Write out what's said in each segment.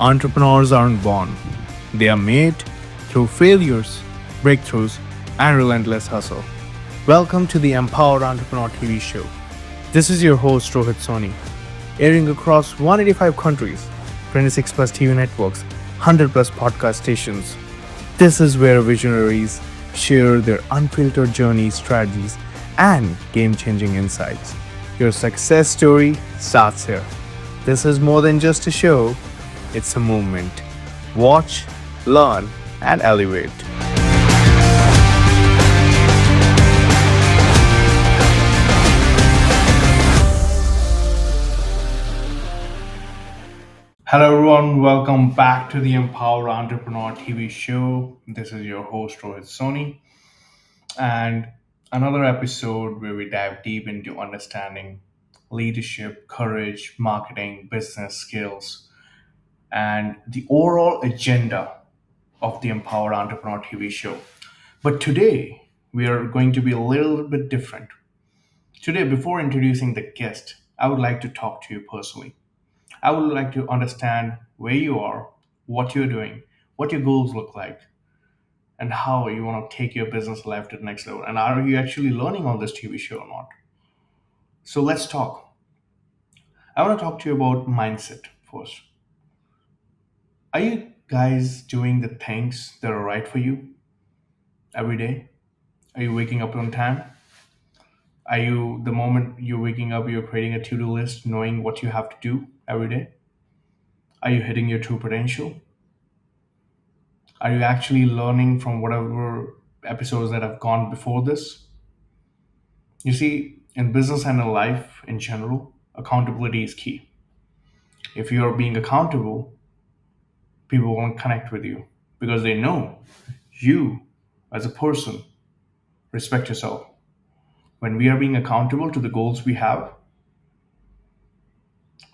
Entrepreneurs aren't born, they are made through failures, breakthroughs, and relentless hustle. Welcome to the Empowered Entrepreneur TV show. This is your host Rohit Soni, airing across 185 countries, 26 plus TV networks, 100 plus podcast stations. This is where visionaries share their unfiltered journeys, strategies, and game changing insights. Your success story starts here. This is more than just a show, it's a movement. Watch, learn, and elevate. Hello, everyone. Welcome back to the Empowered Entrepreneur TV show. This is your host, Rohit Soni, and another episode where we dive deep into understanding leadership, courage, marketing, business skills, and the overall agenda of the Empowered Entrepreneur TV show. But today, we are going to be a little bit different. Today, before introducing the guest, I would like to talk to you personally. I would like to understand where you are, what you're doing, what your goals look like, and how you want to take your business life to the next level. And are you actually learning on this TV show or not? So let's talk. I want to talk to you about mindset first. Are you guys doing the things that are right for you every day? Are you waking up on time? Are you, the moment you're waking up, you're creating a to do list, knowing what you have to do every day? Are you hitting your true potential? Are you actually learning from whatever episodes that have gone before this? You see, in business and in life in general, accountability is key. If you are being accountable, people won't connect with you because they know you as a person respect yourself. When we are being accountable to the goals we have,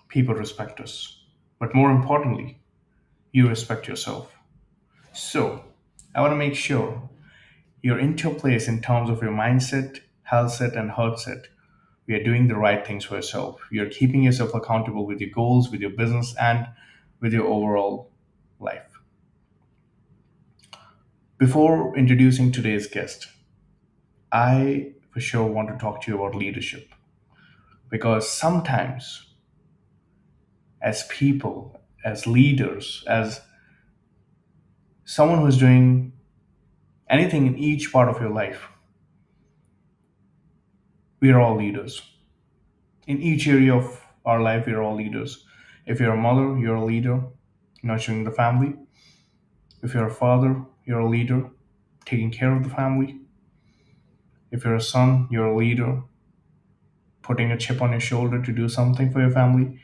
people respect us. But more importantly, you respect yourself. So, I want to make sure you're into a place in terms of your mindset, health set, and heart set. You're doing the right things for yourself. You're keeping yourself accountable with your goals, with your business, and with your overall life. Before introducing today's guest, I for sure want to talk to you about leadership because sometimes, as people, as leaders, as someone who's doing anything in each part of your life, we are all leaders. In each area of our life, we are all leaders. If you're a mother, you're a leader, nurturing the family. If you're a father, you're a leader, taking care of the family. If you're a son, you're a leader, putting a chip on your shoulder to do something for your family.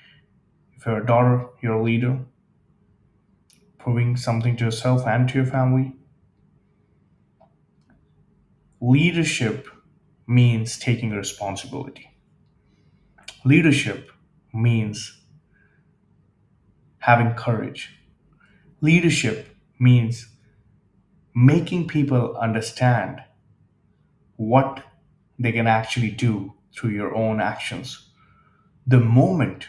If you're a daughter, you're a leader, proving something to yourself and to your family. Leadership means taking responsibility. Leadership means having courage. Leadership means making people understand what they can actually do through your own actions. The moment,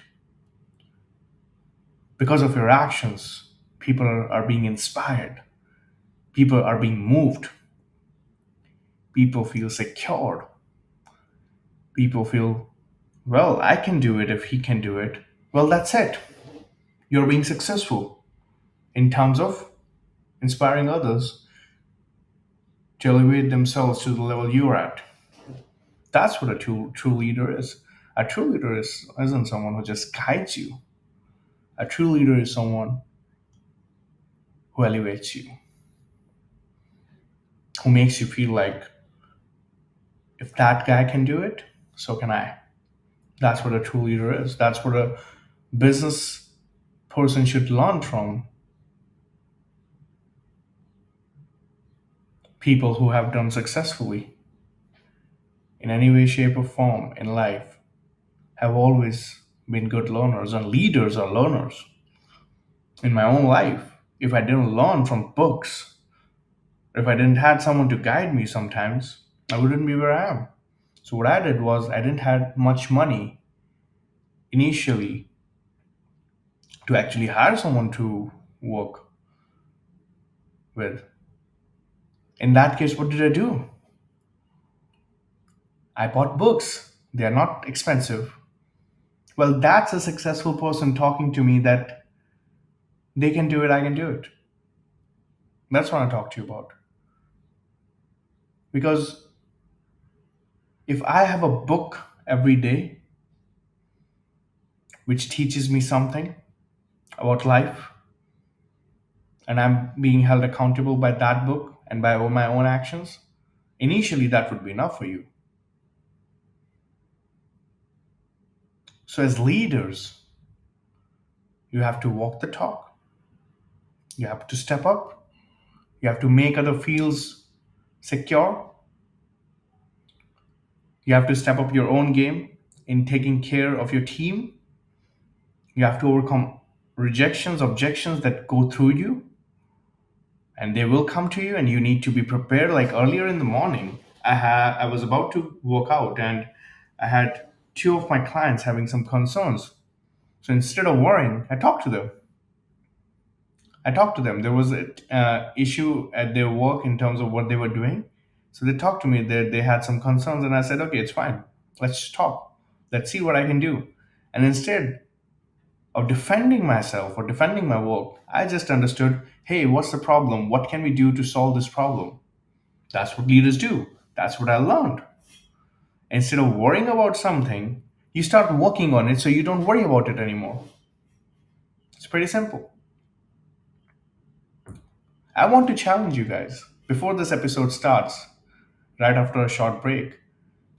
because of your actions, people are being inspired, people are being moved, people feel secured, people feel, well, I can do it if he can do it. Well, that's it. You're being successful in terms of inspiring others to elevate themselves to the level you're at. That's what a true leader is. A true leader isn't someone who just guides you. A true leader is someone who elevates you, who makes you feel like if that guy can do it, so can I. That's what a true leader is. That's what a business person should learn from people who have done successfully in any way, shape, or form in life, have always been good learners, and leaders are learners. In my own life, if I didn't learn from books, if I didn't had someone to guide me sometimes, I wouldn't be where I am. So what I did was I didn't had much money initially to actually hire someone to work with. In that case, what did I do? I bought books. They are not expensive. Well, that's a successful person talking to me that they can do it, I can do it. That's what I talk to you about. Because if I have a book every day which teaches me something about life, and I'm being held accountable by that book and by all my own actions, initially that would be enough for you. So, as leaders, you have to walk the talk, you have to step up, you have to make other feels secure, you have to step up your own game in taking care of your team, you have to overcome rejections, objections that go through you, and they will come to you, and you need to be prepared. Like earlier in the morning, I was about to work out, and I had two of my clients having some concerns. So instead of worrying, I talked to them. There was an issue at their work in terms of what they were doing. So they talked to me. They had some concerns, and I said, okay, it's fine. Let's just talk. Let's see what I can do. And instead of defending myself or defending my work, I just understood, hey, what's the problem? What can we do to solve this problem? That's what leaders do. That's what I learned. Instead of worrying about something, you start working on it so you don't worry about it anymore. It's pretty simple. I want to challenge you guys before this episode starts, right after a short break.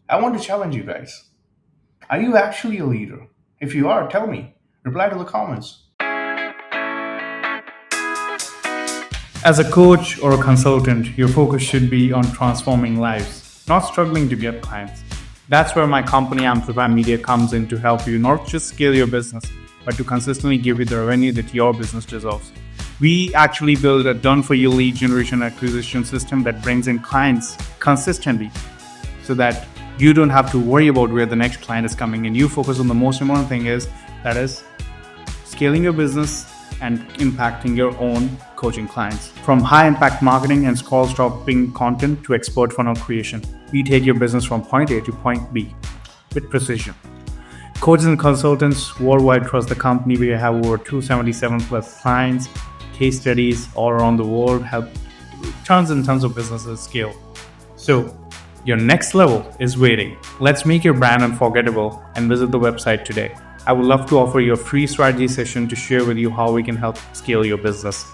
I want to challenge you guys. Are you actually a leader? If you are, tell me. Reply to the comments. As a coach or a consultant, your focus should be on transforming lives, not struggling to get clients. That's where my company Amplify Media comes in to help you not just scale your business, but to consistently give you the revenue that your business deserves. We actually build a done for you lead generation acquisition system that brings in clients consistently so that you don't have to worry about where the next client is coming in. You focus on the most important thing that is scaling your business and impacting your own coaching clients. From high impact marketing and scroll stopping content to expert funnel creation, we take your business from point A to point B with precision. Coaches and consultants worldwide trust the company. We have over 277 plus clients, case studies all around the world, help tons and tons of businesses scale. So your next level is waiting. Let's make your brand unforgettable and visit the website today. I would love to offer you a free strategy session to share with you how we can help scale your business.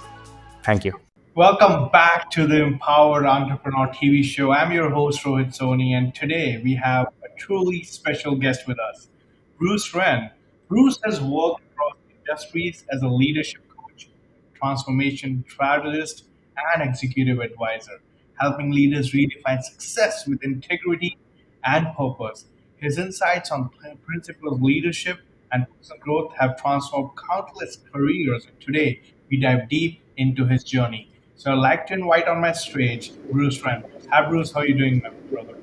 Thank you. Welcome back to the Empowered Entrepreneur TV show. I'm your host, Rohit Soni, and today we have a truly special guest with us, Bruce Wren. Bruce has worked across industries as a leadership coach, transformation strategist, and executive advisor, helping leaders redefine success with integrity and purpose. His insights on principles of leadership and personal growth have transformed countless careers. And today, we dive deep into his journey. So I'd like to invite on my stage Bruce Wren. Hi, Bruce. How are you doing, my brother?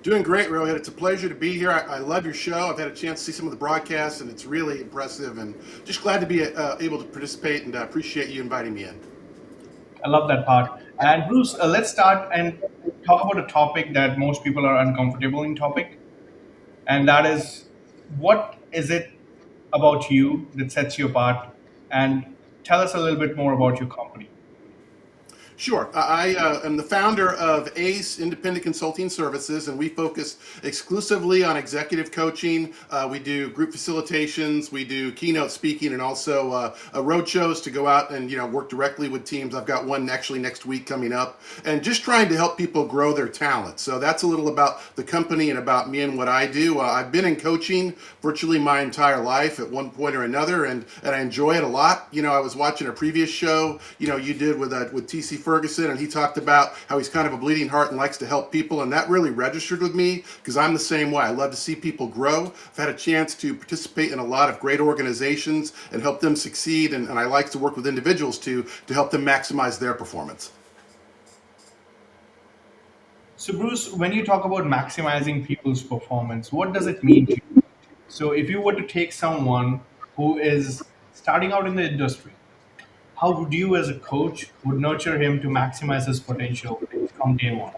Doing great, Rohit. It's a pleasure to be here. I love your show. I've had a chance to see some of the broadcasts, and it's really impressive. And just glad to be able to participate, and appreciate you inviting me in. I love that part. And Bruce, let's start and talk about a topic that most people are uncomfortable in topic, and that is, what is it about you that sets you apart? And tell us a little bit more about your company. Sure. I am the founder of ACE Independent Consulting Services, and we focus exclusively on executive coaching. We do group facilitations, we do keynote speaking, and also road shows to go out and work directly with teams. I've got one actually next week coming up, and just trying to help people grow their talent. So that's a little about the company and about me and what I do. I've been in coaching virtually my entire life at one point or another, and I enjoy it a lot. I was watching a previous show, you did with TC Ferguson, and he talked about how he's kind of a bleeding heart and likes to help people, and that really registered with me because I'm the same way. I love to see people grow. I've had a chance to participate in a lot of great organizations and help them succeed, and I like to work with individuals to help them maximize their performance. So, Bruce, when you talk about maximizing people's performance, what does it mean to you? So, if you were to take someone who is starting out in the industry, how would you, as a coach, would nurture him to maximize his potential from day one?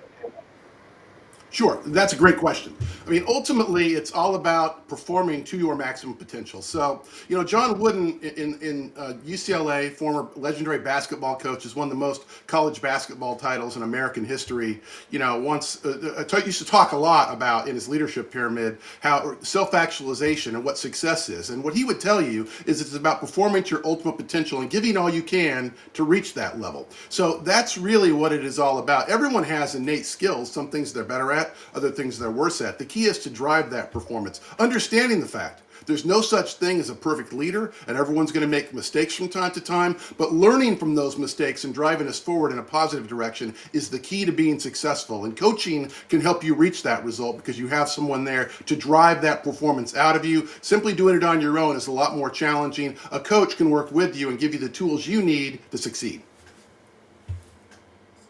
Sure, that's a great question. I mean, ultimately, it's all about performing to your maximum potential. So, John Wooden in UCLA, former legendary basketball coach, has won the most college basketball titles in American history. Once used to talk a lot about in his leadership pyramid how self-actualization and what success is. And what he would tell you is it's about performing to your ultimate potential and giving all you can to reach that level. So that's really what it is all about. Everyone has innate skills, some things they're better at, other things they're worse at. The key is to drive that performance, understanding the fact there's no such thing as a perfect leader, and everyone's going to make mistakes from time to time. But learning from those mistakes and driving us forward in a positive direction is the key to being successful. And coaching can help you reach that result because you have someone there to drive that performance out of you. Simply doing it on your own is a lot more challenging. A coach can work with you and give you the tools you need to succeed.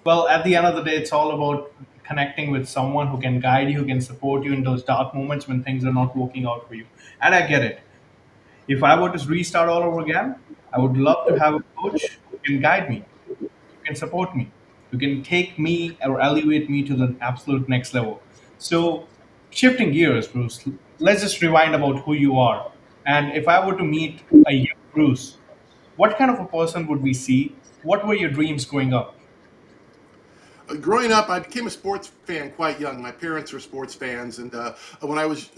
Well, at the end of the day, it's all about connecting with someone who can guide you, who can support you in those dark moments when things are not working out for you. And I get it. If I were to restart all over again, I would love to have a coach who can guide me, who can support me, who can take me or elevate me to the absolute next level. So, shifting gears, Bruce, let's just rewind about who you are. And if I were to meet a young Bruce, what kind of a person would we see? What were your dreams growing up? Growing up, I became a sports fan quite young. My parents were sports fans, and when I was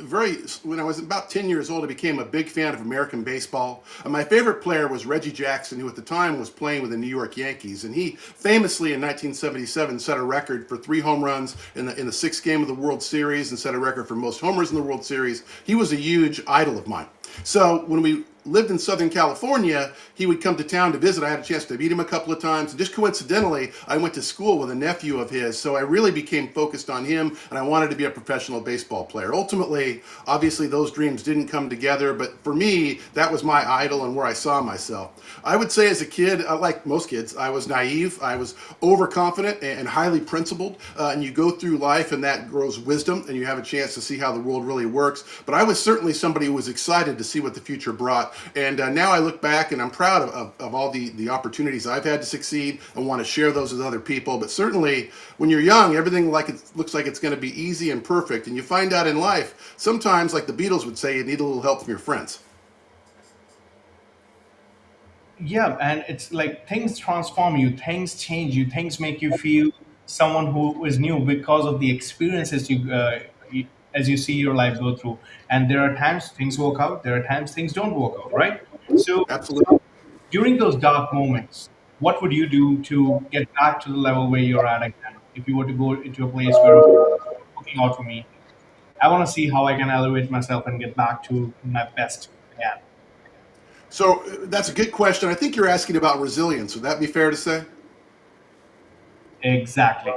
about 10 years old, I became a big fan of American baseball. My favorite player was Reggie Jackson, who at the time was playing with the New York Yankees, and he famously in 1977 set a record for 3 home runs in the sixth game of the World Series, and set a record for most homers in the World Series. He was a huge idol of mine. So when we lived in Southern California, he would come to town to visit. I had a chance to meet him a couple of times. And just coincidentally, I went to school with a nephew of his. So I really became focused on him, and I wanted to be a professional baseball player. Ultimately, obviously, those dreams didn't come together. But for me, that was my idol and where I saw myself. I would say as a kid, like most kids, I was naive. I was overconfident and highly principled. And you go through life, and that grows wisdom, and you have a chance to see how the world really works. But I was certainly somebody who was excited to see what the future brought. And now I look back and I'm proud of all the opportunities I've had to succeed and want to share those with other people. But certainly when you're young, everything like it looks like it's going to be easy and perfect. And you find out in life, sometimes, like the Beatles would say, you need a little help from your friends. Yeah, and it's like things transform you, things change you, things make you feel someone who is new because of the experiences as you see your life go through. And there are times things work out, there are times things don't work out, right? So Absolutely. during those dark moments, what would you do to get back to the level where you're at again? If you were to go into a place where it's working out for me, I want to see how I can elevate myself and get back to my best again. So that's a good question. I think you're asking about resilience. Would that be fair to say? Exactly.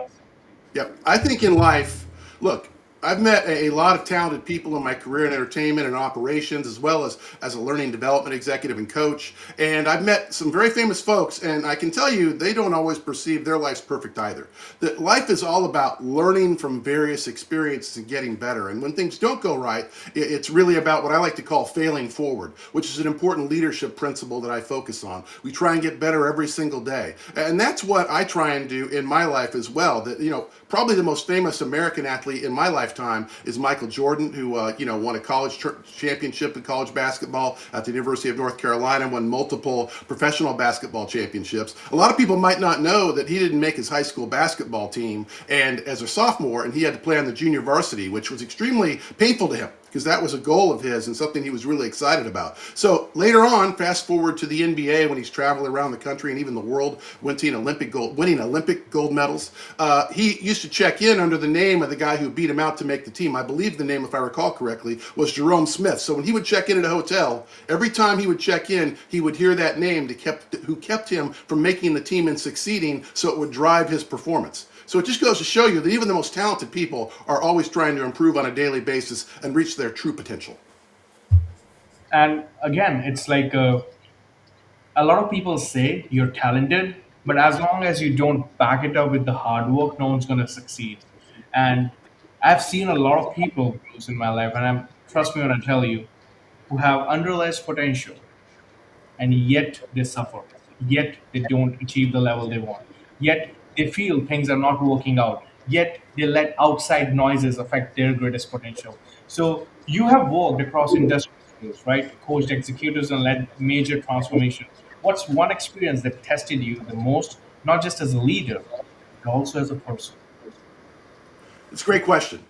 Yep. I think in life, look, I've met a lot of talented people in my career in entertainment and operations, as well as a learning development executive and coach. And I've met some very famous folks, and I can tell you they don't always perceive their life's perfect either. That life is all about learning from various experiences and getting better. And when things don't go right, it's really about what I like to call failing forward, which is an important leadership principle that I focus on. We try and get better every single day. And that's what I try and do in my life as well. That, probably the most famous American athlete in my lifetime is Michael Jordan, who won a college championship in college basketball at the University of North Carolina, won multiple professional basketball championships. A lot of people might not know that he didn't make his high school basketball team, and as a sophomore, and he had to play on the junior varsity, which was extremely painful to him because that was a goal of his and something he was really excited about. So later on, fast forward to the NBA when he's traveling around the country and even the world, winning Olympic gold medals. He used to check in under the name of the guy who beat him out to make the team. I believe the name, if I recall correctly, was Jerome Smith. So when he would check in at a hotel, every time he would check in, he would hear that name who kept him from making the team and succeeding, so it would drive his performance. So it just goes to show you that even the most talented people are always trying to improve on a daily basis and reach their true potential. And again, it's like a lot of people say you're talented, but as long as you don't back it up with the hard work, no one's going to succeed. And I've seen a lot of people, Bruce, in my life, and trust me when I tell you, who have unrealized potential, and yet they suffer, yet they don't achieve the level they want, yet they feel things are not working out, yet they let outside noises affect their greatest potential. So you have worked across industries, right? Coached executives and led major transformation. What's one experience that tested you the most, not just as a leader, but also as a person? It's a great question.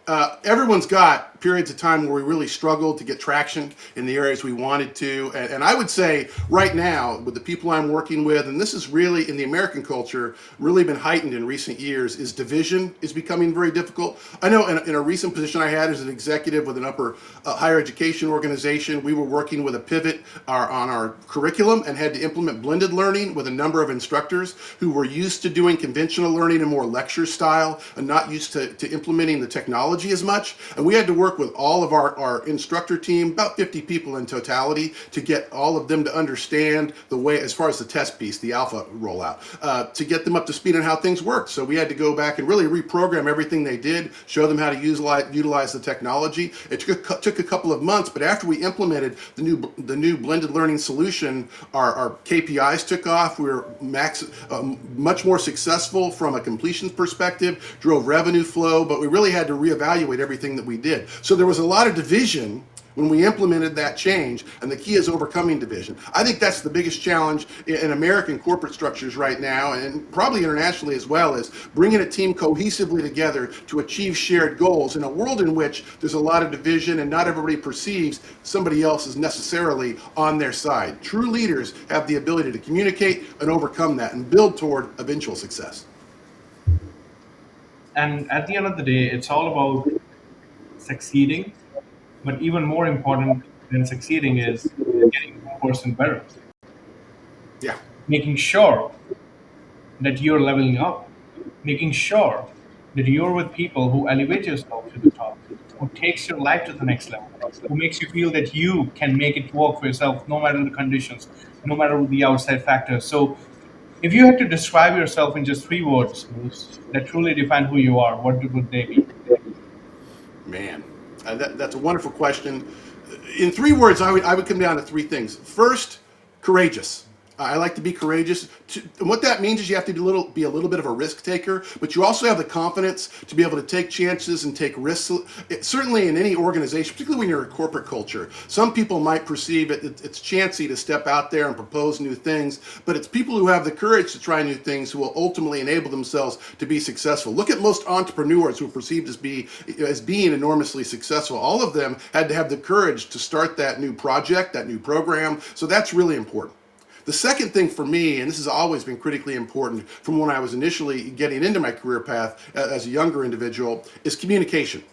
Everyone's got periods of time where we really struggled to get traction in the areas we wanted to. And I would say right now, with the people I'm working with, and this is really in the American culture, really been heightened in recent years, is division is becoming very difficult. I know in a recent position I had as an executive with an upper higher education organization, we were working with a pivot on our curriculum and had to implement blended learning with a number of instructors who were used to doing conventional learning in more lecture style and not used to implementing the technology as much. And we had to work with all of our instructor team, about 50 people in totality, to get all of them to understand the way, as far as the test piece, the alpha rollout, to get them up to speed on how things work. So we had to go back and really reprogram everything they did, show them how to utilize the technology. It took a couple of months, but after we implemented the new blended learning solution, our KPIs took off. We were much more successful from a completions perspective, drove revenue flow, but we really had to reevaluate everything that we did. So there was a lot of division when we implemented that change, and the key is overcoming division. I think that's the biggest challenge in American corporate structures right now, and probably internationally as well, is bringing a team cohesively together to achieve shared goals in a world in which there's a lot of division and not everybody perceives somebody else is necessarily on their side. True leaders have the ability to communicate and overcome that and build toward eventual success. And at the end of the day, it's all about succeeding, but even more important than succeeding is getting one person better, Yeah. making sure that you're leveling up, making sure that you're with people who elevate yourself to the top, who takes your life to the next level, who makes you feel that you can make it work for yourself no matter the conditions, no matter the outside factors. So if you had to describe yourself in just three words, Bruce, that truly define who you are, what would they be? Man, that's a wonderful question. In three words, I would come down to three things. First, courageous. I like to be courageous. And what that means is you have to be a little bit of a risk taker, but you also have the confidence to be able to take chances and take risks. Certainly in any organization, particularly when you're a corporate culture, some people might perceive it's chancy to step out there and propose new things, but it's people who have the courage to try new things who will ultimately enable themselves to be successful. Look at most entrepreneurs who are perceived as being enormously successful. All of them had to have the courage to start that new project, that new program. So that's really important. The second thing for me, and this has always been critically important from when I was initially getting into my career path as a younger individual, is communication.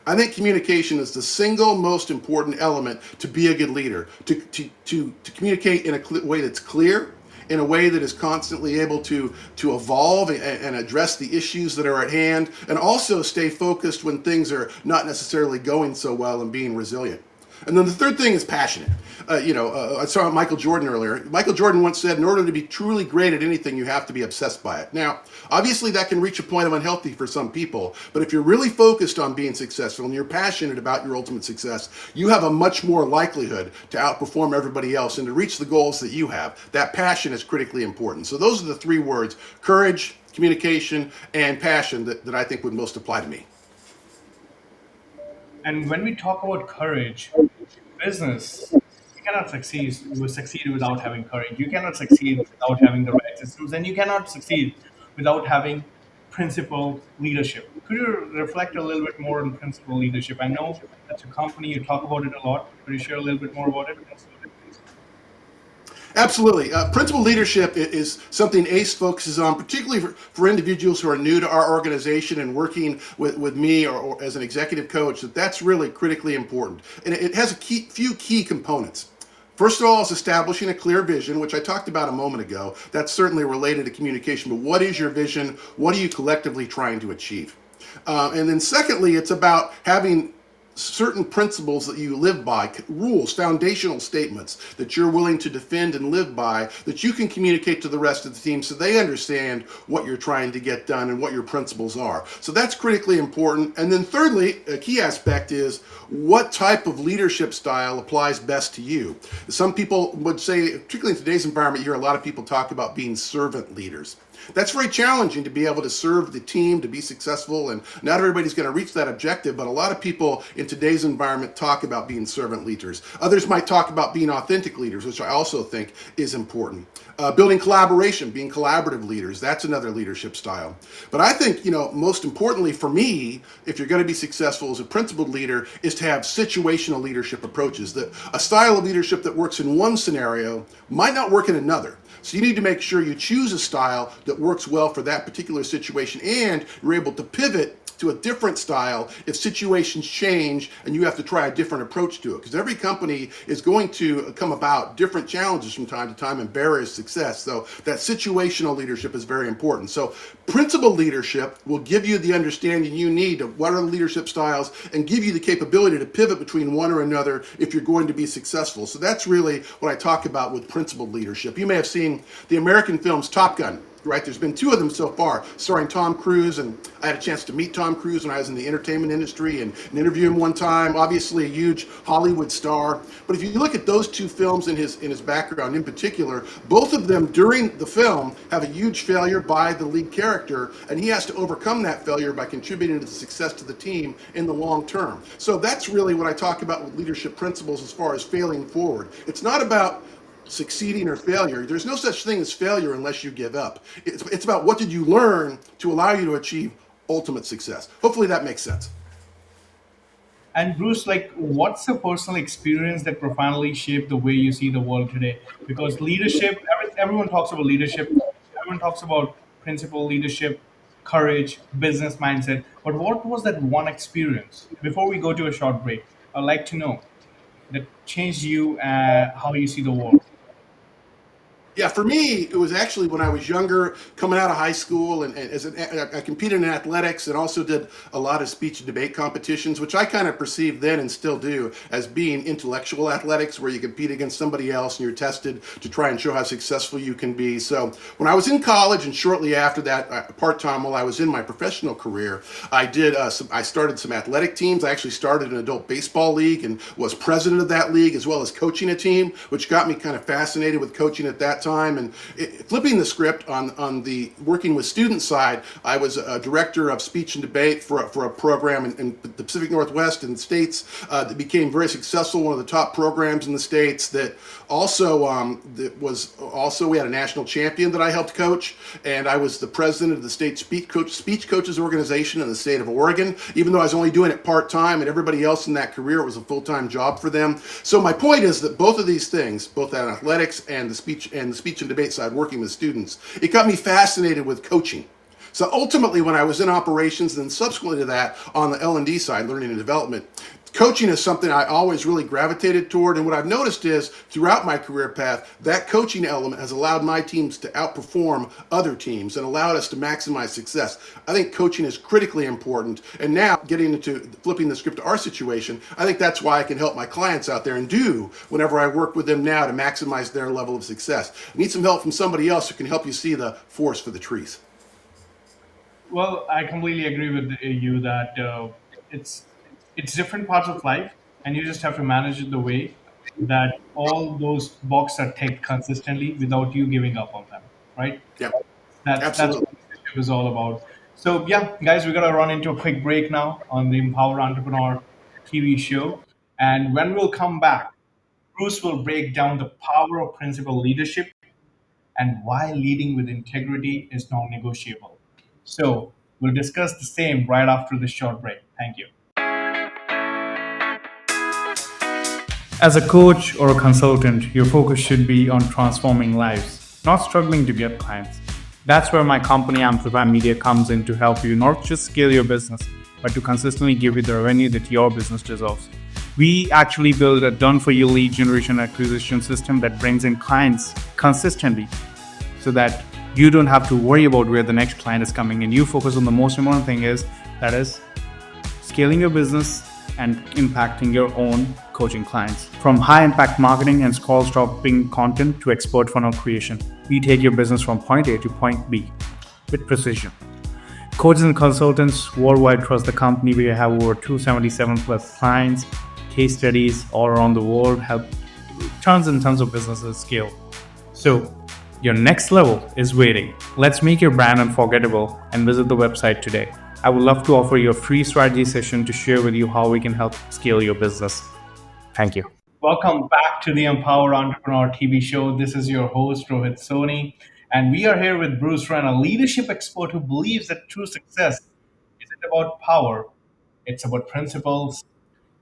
I think communication is the single most important element to be a good leader, to communicate in a way that's clear, in a way that is constantly able to evolve and address the issues that are at hand, and also stay focused when things are not necessarily going so well and being resilient. And then the third thing is passionate. I saw Michael Jordan earlier. Michael Jordan once said, in order to be truly great at anything, you have to be obsessed by it. Now, obviously that can reach a point of unhealthy for some people, but if you're really focused on being successful and you're passionate about your ultimate success, you have a much more likelihood to outperform everybody else and to reach the goals that you have. That passion is critically important. So those are the three words: courage, communication, and passion that I think would most apply to me. And when we talk about courage, business, you cannot succeed without having courage. You cannot succeed without having the right systems, and you cannot succeed without having principled leadership. Could you reflect a little bit more on principled leadership? I know that's your company, you talk about it a lot. Could you share a little bit more about it? Absolutely. Principal leadership is something ACE focuses on, particularly for individuals who are new to our organization and working with me or as an executive coach. That's really critically important. And it has few key components. First of all, is establishing a clear vision, which I talked about a moment ago. That's certainly related to communication. But what is your vision? What are you collectively trying to achieve? And then secondly, it's about having certain principles that you live by, rules, foundational statements that you're willing to defend and live by, that you can communicate to the rest of the team so they understand what you're trying to get done and what your principles are. So that's critically important. And then thirdly, a key aspect is what type of leadership style applies best to you. Some people would say, particularly in today's environment, you hear a lot of people talk about being servant leaders. That's very challenging to be able to serve the team, to be successful, and not everybody's going to reach that objective, but a lot of people in today's environment talk about being servant leaders. Others might talk about being authentic leaders, which I also think is important. Building collaboration, being collaborative leaders, that's another leadership style. But I think, most importantly for me, if you're going to be successful as a principled leader, is to have situational leadership approaches. That a style of leadership that works in one scenario might not work in another. So you need to make sure you choose a style that works well for that particular situation, and you're able to pivot to a different style if situations change and you have to try a different approach to it. Because every company is going to come about different challenges from time to time and barriers to success. So that situational leadership is very important. So principled leadership will give you the understanding you need of what are the leadership styles and give you the capability to pivot between one or another if you're going to be successful. So that's really what I talk about with principled leadership. You may have seen the American films Top Gun. Right, there's been 2 of them so far, starring Tom Cruise, and I had a chance to meet Tom Cruise when I was in the entertainment industry and interview him one time. Obviously, a huge Hollywood star. But if you look at those 2 films in his background in particular, both of them during the film have a huge failure by the lead character, and he has to overcome that failure by contributing to the success to the team in the long term. So that's really what I talk about with leadership principles as far as failing forward. It's not about succeeding or failure. There's no such thing as failure unless you give up. It's about what did you learn to allow you to achieve ultimate success. Hopefully that makes sense. And Bruce, like, what's a personal experience that profoundly shaped the way you see the world today? Because leadership, everyone talks about leadership, everyone talks about principle leadership, courage, business mindset. But what was that one experience? Before we go to a short break, I'd like to know that changed you, how you see the world. Yeah, for me, it was actually when I was younger, coming out of high school, and I competed in athletics and also did a lot of speech and debate competitions, which I kind of perceived then and still do as being intellectual athletics, where you compete against somebody else and you're tested to try and show how successful you can be. So when I was in college and shortly after that, part-time while I was in my professional career, I started some athletic teams. I actually started an adult baseball league and was president of that league, as well as coaching a team, which got me kind of fascinated with coaching at that time. And flipping the script on the working with student side, I was a director of speech and debate for a program in the Pacific Northwest in the States that became very successful, one of the top programs in the States. That also we had a national champion that I helped coach, and I was the president of the state speech coaches organization in the state of Oregon, even though I was only doing it part-time, and everybody else in that career, it was a full-time job for them. So my point is that both of these things, both at athletics and the speech and debate side, working with students, it got me fascinated with coaching. So ultimately, when I was in operations, and then subsequently to that on the L&D side, learning and development, coaching is something I always really gravitated toward. And what I've noticed is throughout my career path, that coaching element has allowed my teams to outperform other teams and allowed us to maximize success. I think coaching is critically important. And now getting into flipping the script to our situation, I think that's why I can help my clients out there and do whenever I work with them now to maximize their level of success. I need some help from somebody else who can help you see the forest for the trees. Well, I completely agree with you that it's it's different parts of life, and you just have to manage it the way that all those boxes are ticked consistently without you giving up on them, right? Yep, That's absolutely. what leadership is all about. So yeah, guys, we're gonna run into a quick break now on the Empower Entrepreneur TV show, and when we'll come back, Bruce will break down the power of principal leadership and why leading with integrity is non-negotiable. So we'll discuss the same right after this short break. Thank you. As a coach or a consultant, your focus should be on transforming lives, not struggling to get clients. That's where my company Amplify Media comes in to help you not just scale your business, but to consistently give you the revenue that your business deserves. We actually build a done for you lead generation acquisition system that brings in clients consistently so that you don't have to worry about where the next client is coming in. You focus on the most important thing is that is scaling your business and impacting your own coaching clients. From high impact marketing and scroll stopping content to expert funnel creation, we take your business from point A to point B with precision. Coaches and consultants worldwide trust the company. We have over 277 plus clients, case studies all around the world, help tons and tons of businesses scale. So, your next level is waiting. Let's make your brand unforgettable and visit the website today. I would love to offer you a free strategy session to share with you how we can help scale your business. Thank you. Welcome back to the Empower Entrepreneur TV show. This is your host, Rohit Soni, and we are here with Bruce Wren, a leadership expert who believes that true success isn't about power, it's about principles.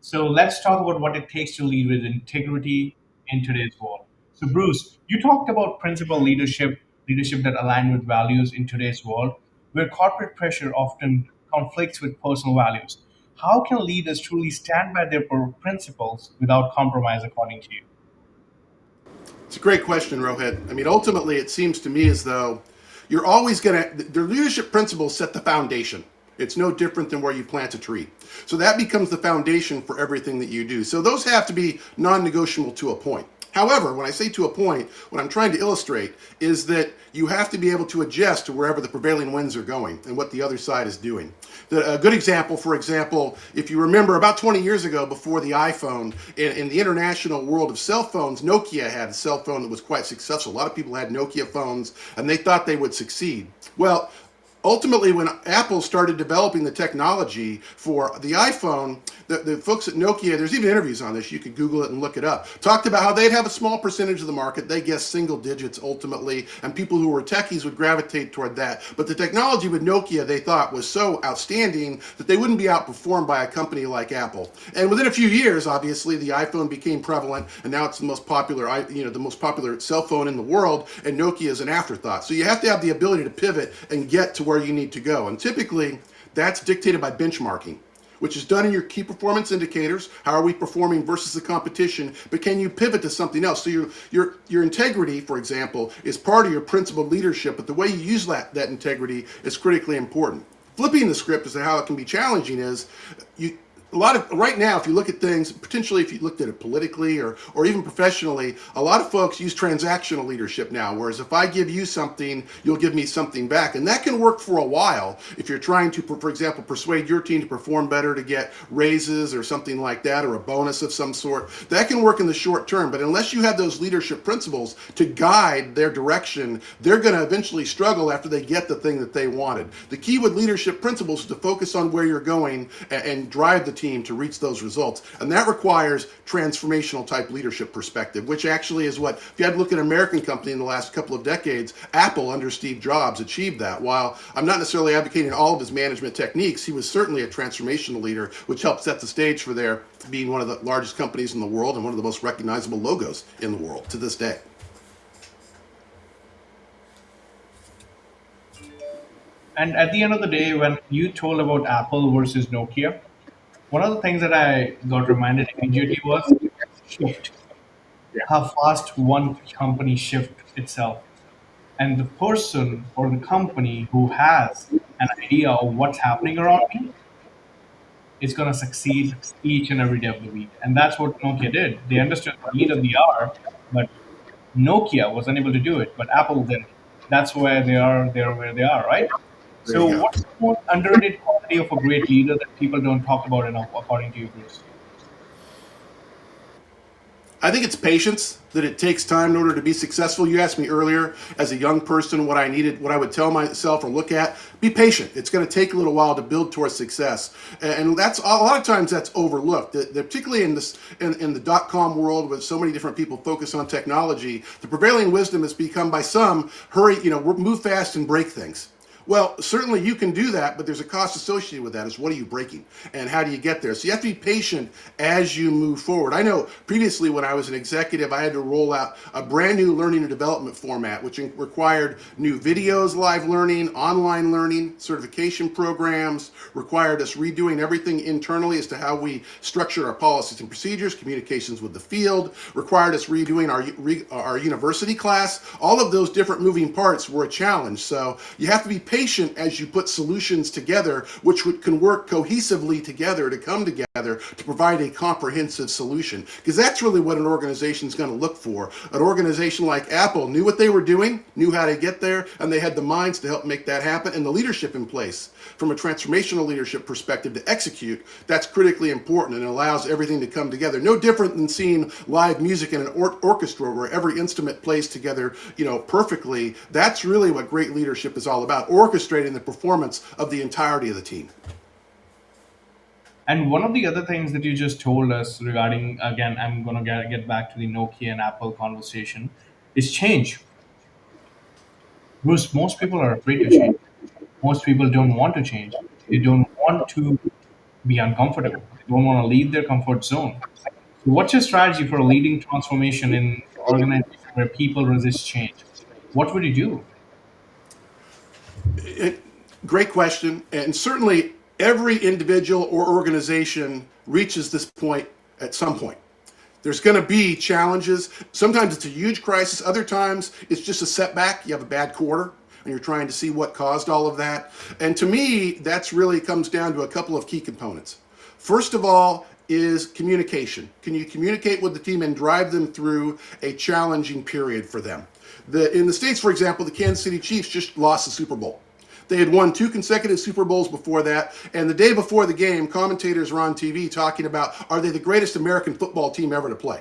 So let's talk about what it takes to lead with integrity in today's world. So, Bruce, you talked about principle leadership, leadership that align with values in today's world, where corporate pressure often conflicts with personal values. How can leaders truly stand by their principles without compromise, according to you? It's a great question, Rohit. I mean, ultimately, it seems to me as though you're always going to, their leadership principles set the foundation. It's no different than where you plant a tree. So that becomes the foundation for everything that you do. So those have to be non negotiable to a point. However, when I say to a point, what I'm trying to illustrate is that you have to be able to adjust to wherever the prevailing winds are going and what the other side is doing. A good example, for example, if you remember about 20 years ago before the iPhone, in the international world of cell phones, Nokia had a cell phone that was quite successful. A lot of people had Nokia phones and they thought they would succeed. Well, ultimately, when Apple started developing the technology for the iPhone, the folks at Nokia, there's even interviews on this, you could Google it and look it up, talked about how they'd have a small percentage of the market, they guessed single digits ultimately, and people who were techies would gravitate toward that. But the technology with Nokia, they thought, was so outstanding that they wouldn't be outperformed by a company like Apple. And within a few years, obviously, the iPhone became prevalent, and now it's the most popular, the most popular cell phone in the world, and Nokia is an afterthought. So you have to have the ability to pivot and get to where you need to go. And typically, that's dictated by benchmarking, which is done in your key performance indicators. How are we performing versus the competition? But can you pivot to something else? So your integrity, for example, is part of your principled leadership, but the way you use that integrity is critically important. Flipping the script as to how it can be challenging is right now, if you look at things, potentially if you looked at it politically or even professionally, a lot of folks use transactional leadership now, whereas if I give you something, you'll give me something back. And that can work for a while if you're trying to, for example, persuade your team to perform better, to get raises or something like that, or a bonus of some sort. That can work in the short term, but unless you have those leadership principles to guide their direction, they're going to eventually struggle after they get the thing that they wanted. The key with leadership principles is to focus on where you're going and drive the team to reach those results. And that requires transformational type leadership perspective, which actually is what, if you had to look at an American company in the last couple of decades, Apple under Steve Jobs achieved that. While I'm not necessarily advocating all of his management techniques, he was certainly a transformational leader, which helped set the stage for their being one of the largest companies in the world and one of the most recognizable logos in the world to this day. And at the end of the day, when you told about Apple versus Nokia, one of the things that I got reminded immediately was shift, how fast one company shift itself. And the person or the company who has an idea of what's happening around me is going to succeed each and every day of the week. And that's what Nokia did. They understood the need of the hour, but Nokia was unable to do it, but Apple did. That's where they are. They're where they are, right? There So, you go. what's the most underrated quality of a great leader that people don't talk about enough, according to you, Bruce? I think it's patience, that it takes time in order to be successful. You asked me earlier as a young person what I needed, what I would tell myself or look at. Be patient. It's going to take a little while to build towards success. And that's a lot of times that's overlooked. Particularly in this in the dot-com world with so many different people focus on technology, the prevailing wisdom has become by some, hurry, move fast and break things. Well, certainly you can do that, but there's a cost associated with that. Is what are you breaking and how do you get there? So you have to be patient as you move forward. I know previously when I was an executive, I had to roll out a brand new learning and development format, which required new videos, live learning, online learning, certification programs, required us redoing everything internally as to how we structured our policies and procedures, communications with the field, required us redoing our university class. All of those different moving parts were a challenge. So you have to be patient patient as you put solutions together, which can work cohesively together to come together to provide a comprehensive solution. Because that's really what an organization is going to look for. An organization like Apple knew what they were doing, knew how to get there, and they had the minds to help make that happen, and the leadership in place from a transformational leadership perspective to execute. That's critically important, and it allows everything to come together. No different than seeing live music in an orchestra where every instrument plays together, perfectly. That's really what great leadership is all about, orchestrating the performance of the entirety of the team. And one of the other things that you just told us regarding, again, I'm going to get back to the Nokia and Apple conversation, is change. Bruce, most people are afraid to change. Most people don't want to change. They don't want to be uncomfortable. They don't want to leave their comfort zone. So, what's your strategy for leading transformation in an organization where people resist change? What would you do? Great question. And certainly every individual or organization reaches this point at some point. There's going to be challenges. Sometimes it's a huge crisis. Other times it's just a setback. You have a bad quarter and you're trying to see what caused all of that. And to me, that's really comes down to a couple of key components. First of all is communication. Can you communicate with the team and drive them through a challenging period for them? In the States, for example, the Kansas City Chiefs just lost the Super Bowl. They had won 2 consecutive Super Bowls before that, and the day before the game, commentators were on TV talking about, are they the greatest American football team ever to play?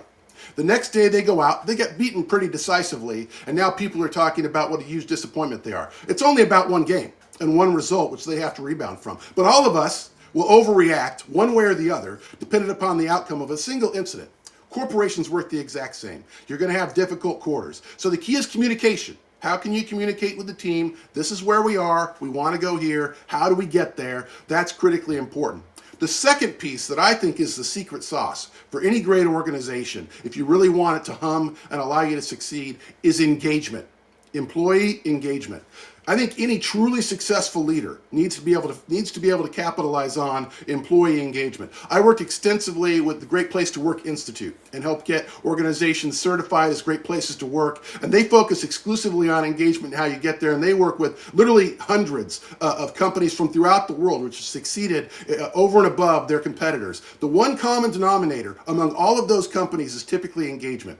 The next day they go out, they get beaten pretty decisively, and now people are talking about what a huge disappointment they are. It's only about one game and one result, which they have to rebound from. But all of us will overreact one way or the other, depending upon the outcome of a single incident. Corporations work the exact same. You're going to have difficult quarters. So the key is communication. How can you communicate with the team? This is where we are. We want to go here. How do we get there? That's critically important. The second piece that I think is the secret sauce for any great organization, if you really want it to hum and allow you to succeed, is engagement, employee engagement. I think any truly successful leader needs to be able to capitalize on employee engagement. I worked extensively with the Great Place to Work Institute and helped get organizations certified as great places to work. And they focus exclusively on engagement and how you get there. And they work with literally hundreds of companies from throughout the world, which have succeeded over and above their competitors. The one common denominator among all of those companies is typically engagement.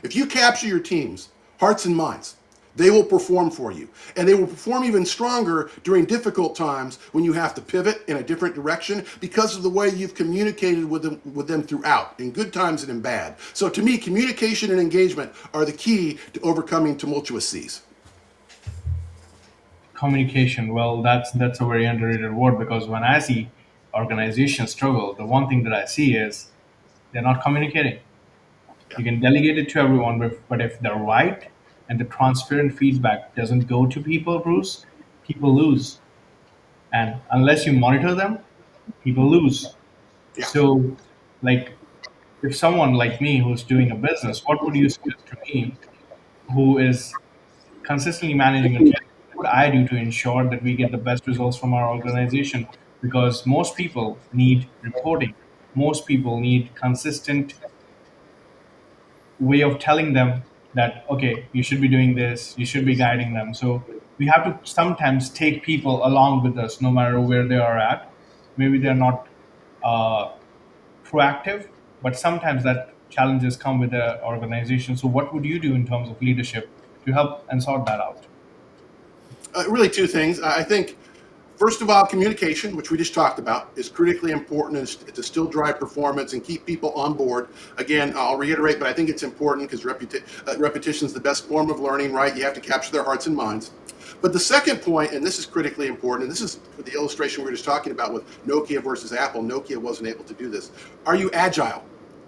If you capture your team's hearts and minds, they will perform for you. And they will perform even stronger during difficult times when you have to pivot in a different direction because of the way you've communicated with them throughout, in good times and in bad. So to me, communication and engagement are the key to overcoming tumultuous seas. Communication. Well, that's a very underrated word because when I see organizations struggle, the one thing that I see is they're not communicating. You can delegate it to everyone, but if the right and the transparent feedback doesn't go to people, Bruce, people lose. And unless you monitor them, people lose. Yeah. So, like, if someone like me who's doing a business, what would you suggest to me who is consistently managing a team? What would I do to ensure that we get the best results from our organization? Because most people need reporting, most people need consistent way of telling them that okay, you should be doing this, you should be guiding them. So we have to sometimes take people along with us no matter where they are at. Maybe they're not uh, proactive, but sometimes that challenges come with the organization. So what would you do in terms of leadership to help and sort that out? Really, two things. I think, first of all, communication, which we just talked about, is critically important to still drive performance and keep people on board. Again, I'll reiterate, but I think it's important because repetition is the best form of learning, right? You have to capture their hearts and minds. But the second point, and this is critically important, and this is the illustration we were just talking about with Nokia versus Apple. Nokia wasn't able to do this. Are you agile?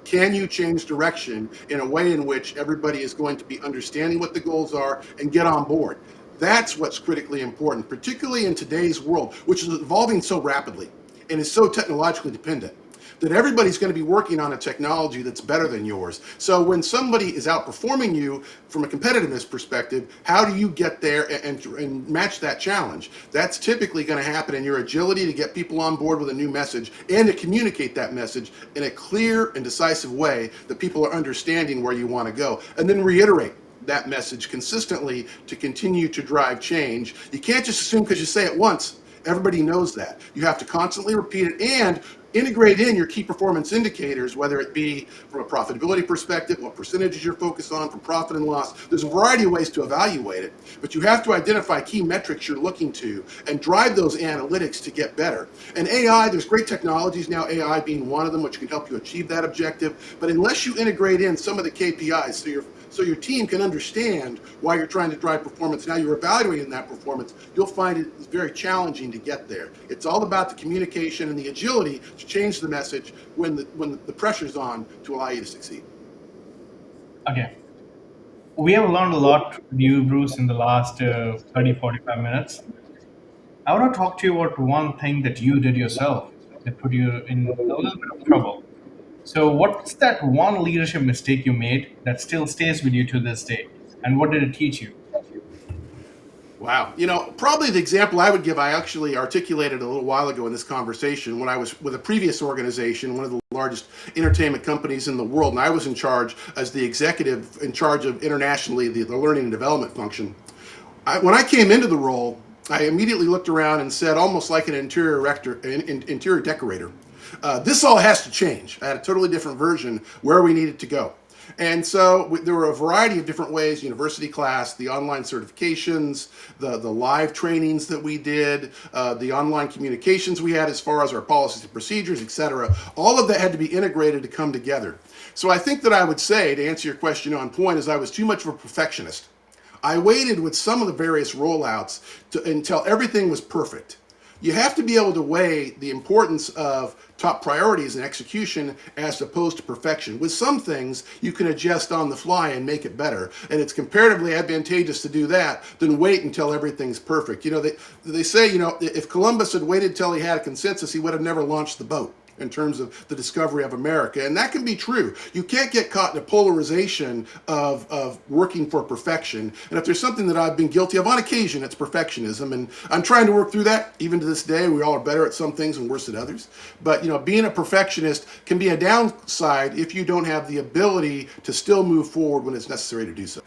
Can you change direction in a way in which everybody is going to be understanding what the goals are and get on board? That's what's critically important, particularly in today's world, which is evolving so rapidly and is so technologically dependent that everybody's going to be working on a technology that's better than yours. So when somebody is outperforming you from a competitiveness perspective, how do you get there and match that challenge? That's typically going to happen in your agility to get people on board with a new message and to communicate that message in a clear and decisive way that people are understanding where you want to go. And then reiterate. that message consistently to continue to drive change. You can't just assume because you say it once, everybody knows that. You have to constantly repeat it and integrate in your key performance indicators, whether it be from a profitability perspective, what percentages you're focused on, from profit and loss. There's a variety of ways to evaluate it, but you have to identify key metrics you're looking to and drive those analytics to get better. And AI, there's great technologies now, AI being one of them, which can help you achieve that objective. But unless you integrate in some of the KPIs, so your team can understand why you're trying to drive performance, now you're evaluating that performance, you'll find it very challenging to get there. It's all about the communication and the agility to change the message when the pressure's on to allow you to succeed. Okay. We have learned a lot with you, Bruce, in the last 30, 45 minutes. I want to talk to you about one thing that you did yourself that put you in a little bit of trouble. So, what's that one leadership mistake you made that still stays with you to this day? And what did it teach you? Wow. Probably the example I would give, I actually articulated a little while ago in this conversation when I was with a previous organization, one of the largest entertainment companies in the world, and I was in charge as the executive in charge of internationally the learning and development function. When I came into the role, I immediately looked around and said, almost like an interior decorator, this all has to change. I had a totally different version where we needed to go. And so there were a variety of different ways: university class, the online certifications, the live trainings that we did, the online communications we had as far as our policies and procedures, etc. All of that had to be integrated to come together. So I think that I would say, to answer your question on point, is I was too much of a perfectionist. I waited with some of the various rollouts until everything was perfect. You have to be able to weigh the importance of top priorities and execution as opposed to perfection. With some things, you can adjust on the fly and make it better. And it's comparatively advantageous to do that than wait until everything's perfect. They say, if Columbus had waited till he had a consensus, he would have never launched the boat in terms of the discovery of America. And that can be true. You can't get caught in a polarization of working for perfection. And if there's something that I've been guilty of on occasion, it's perfectionism. And I'm trying to work through that. Even to this day, we all are better at some things and worse at others. But being a perfectionist can be a downside if you don't have the ability to still move forward when it's necessary to do so.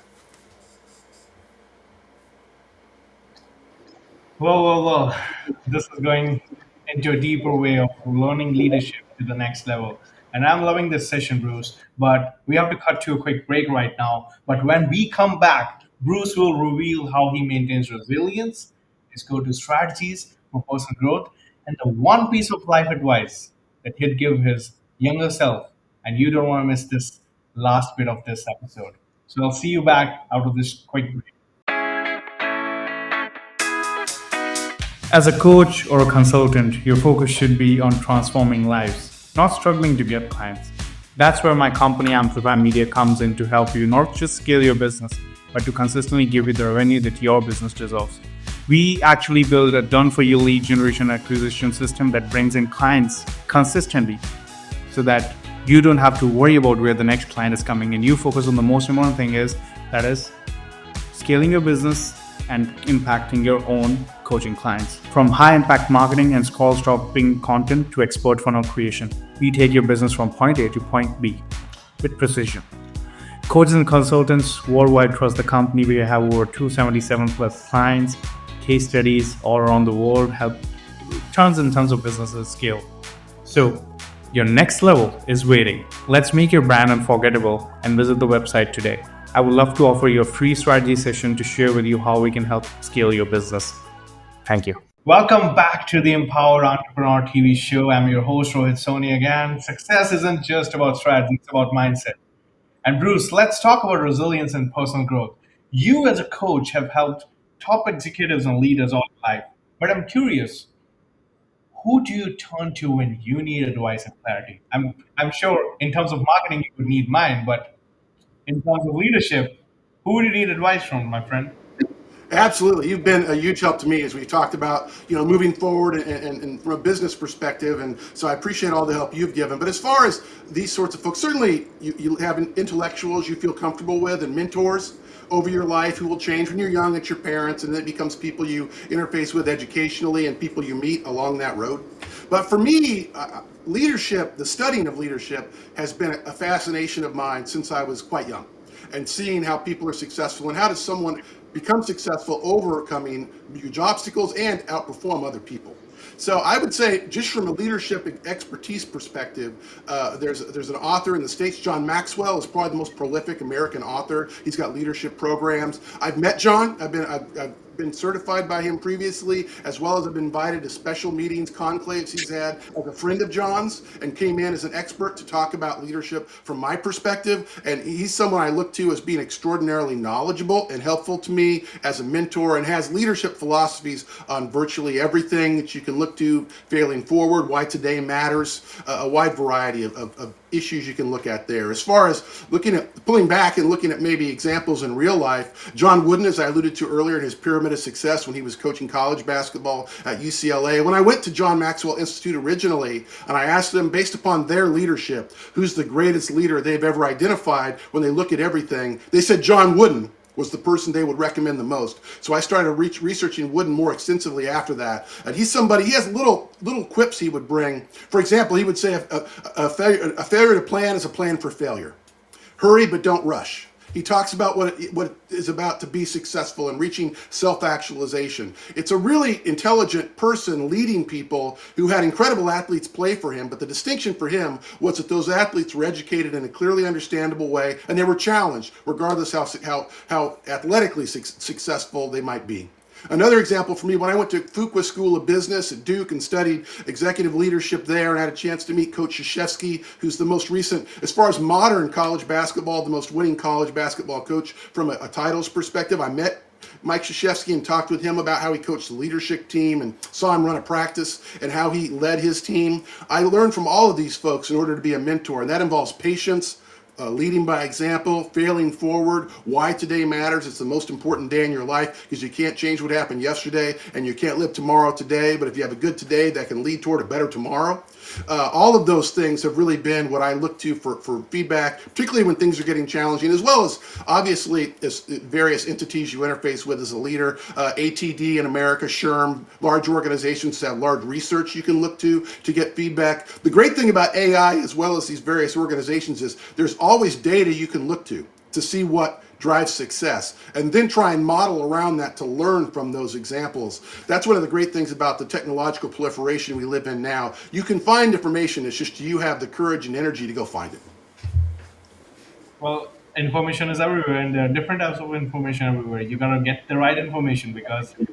Well. This is going into a deeper way of learning leadership to the next level. And I'm loving this session, Bruce. But we have to cut to a quick break right now. But when we come back, Bruce will reveal how he maintains resilience, his go to strategies for personal growth, and the one piece of life advice that he'd give his younger self. And you don't want to miss this last bit of this episode. So I'll see you back out of this quick break. As a coach or a consultant, your focus should be on transforming lives, not struggling to get clients. That's where my company Amplify Media comes in to help you not just scale your business, but to consistently give you the revenue that your business deserves. We actually build a done-for-you lead generation acquisition system that brings in clients consistently so that you don't have to worry about where the next client is coming in. You focus on the most important thing that is scaling your business and impacting your own coaching clients. From high impact marketing and scroll stopping content to expert funnel creation, we take your business from point A to point B with precision. Coaches and consultants worldwide trust the company. We have over 277 plus clients, case studies all around the world, help tons and tons of businesses scale. So your next level is waiting. Let's make your brand unforgettable and visit the website today. I would love to offer you a free strategy session to share with you how we can help scale your business. Thank you. Welcome back to the Empowered Entrepreneur TV show. I'm your host, Rohit Soni again. Success isn't just about strategy, it's about mindset. And Bruce, let's talk about resilience and personal growth. You as a coach have helped top executives and leaders all your life. But I'm curious, who do you turn to when you need advice and clarity? I'm sure in terms of marketing you would need mine, but in terms of leadership, who do you need advice from, my friend? Absolutely. You've been a huge help to me as we talked about, moving forward and from a business perspective. And so I appreciate all the help you've given. But as far as these sorts of folks, certainly you have intellectuals you feel comfortable with and mentors over your life who will change. When you're young, it's your parents, and then it becomes people you interface with educationally and people you meet along that road. But for me, leadership, the studying of leadership has been a fascination of mine since I was quite young. and seeing how people are successful and how does someone become successful overcoming huge obstacles and outperform other people. So I would say, just from a leadership expertise perspective, there's an author in the States, John Maxwell is probably the most prolific American author. He's got leadership programs. I've met John. I've been certified by him previously, as well as I've been invited to special meetings, conclaves he's had as a friend of John's, and came in as an expert to talk about leadership from my perspective. And he's someone I look to as being extraordinarily knowledgeable and helpful to me as a mentor, and has leadership philosophies on virtually everything that you can look to, failing forward, why today matters, a wide variety of issues you can look at there. As far as looking at pulling back and looking at maybe examples in real life, John Wooden, as I alluded to earlier, in his pyramid of success when he was coaching college basketball at UCLA. When I went to John Maxwell Institute originally, and I asked them, based upon their leadership, who's the greatest leader they've ever identified when they look at everything, they said John Wooden was the person they would recommend the most. So I started researching Wooden more extensively after that. And he's somebody, he has little quips he would bring. For example, he would say a failure to plan is a plan for failure. Hurry, but don't rush. He talks about what it is about to be successful and reaching self-actualization. It's a really intelligent person leading people who had incredible athletes play for him, but the distinction for him was that those athletes were educated in a clearly understandable way, and they were challenged, regardless how athletically successful they might be. Another example for me, when I went to Fuqua School of Business at Duke and studied executive leadership there, and had a chance to meet Coach Krzyzewski, who's the most recent, as far as modern college basketball, the most winning college basketball coach from a titles perspective. I met Mike Krzyzewski and talked with him about how he coached the leadership team and saw him run a practice and how he led his team. I learned from all of these folks in order to be a mentor, and that involves patience, leading by example, failing forward, why today matters. It's the most important day in your life because you can't change what happened yesterday and you can't live tomorrow today. But if you have a good today, that can lead toward a better tomorrow. All of those things have really been what I look to for feedback, particularly when things are getting challenging, as well as obviously as various entities you interface with as a leader. ATD in America, SHRM, large organizations have large research you can look to get feedback. The great thing about AI, as well as these various organizations, is there's always data you can look to see what drives success, and then try and model around that to learn from those examples. That's one of the great things about the technological proliferation we live in now. You can find information, it's just you have the courage and energy to go find it. Well, information is everywhere, and there are different types of information everywhere. You gotta get the right information because it